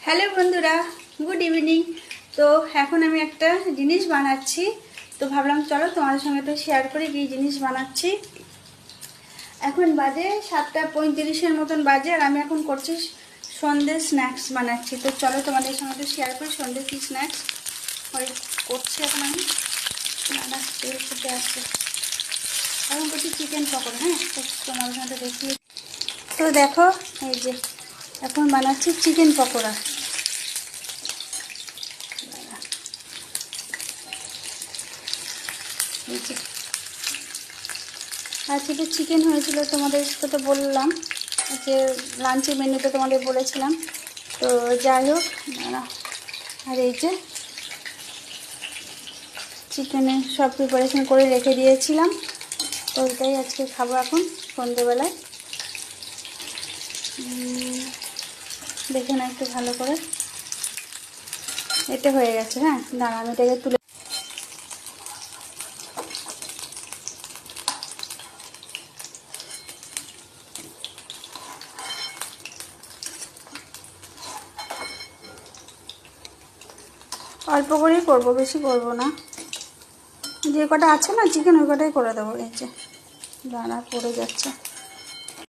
Hello বন্ধুরা, good evening. তো এখন আমি একটা জিনিস বানাচ্ছি, তো ভাবলাম চলো তোমাদের সঙ্গে তো শেয়ার করি কি জিনিস বানাচ্ছি। এখন বাজে 7:35 মতন বাজে, আর আমি এখন করছি সন্ধ্যে স্ন্যাক্স বানাচ্ছি। তো চলো তোমাদের সঙ্গে তো শেয়ার করি সন্ধ্যে কি স্ন্যাক্স করছি। এখন আমি তেল ফুটে আসছে, এখন করছি চিকেন পকোড়া। হ্যাঁ, তো তোমাদের সঙ্গে দেখি। তো দেখো, এই যে এখন বানাচ্ছি চিকেন পকোড়া। আজকে তো চিকেন হয়েছিল, তোমাদেরকে তো বললাম যে লাঞ্চের মেনুতে তোমাদের বলেছিলাম। তো যাই হোক, আর এই যে চিকেনের সব প্রিপারেশন করে রেখে দিয়েছিলাম, তো ওইটাই আজকে খাবো এখন সন্ধ্যেবেলায়। দেখে না একটু ভালো করে, এটা হয়ে গেছে। হ্যাঁ, দাঁড়া আমি এটাকে তুলে অল্প করেই করবো, বেশি করব না। যে কটা আছে না চিকেন, ওই কটাই করে দেবো। এই যে দাঁড়া পড়ে যাচ্ছে।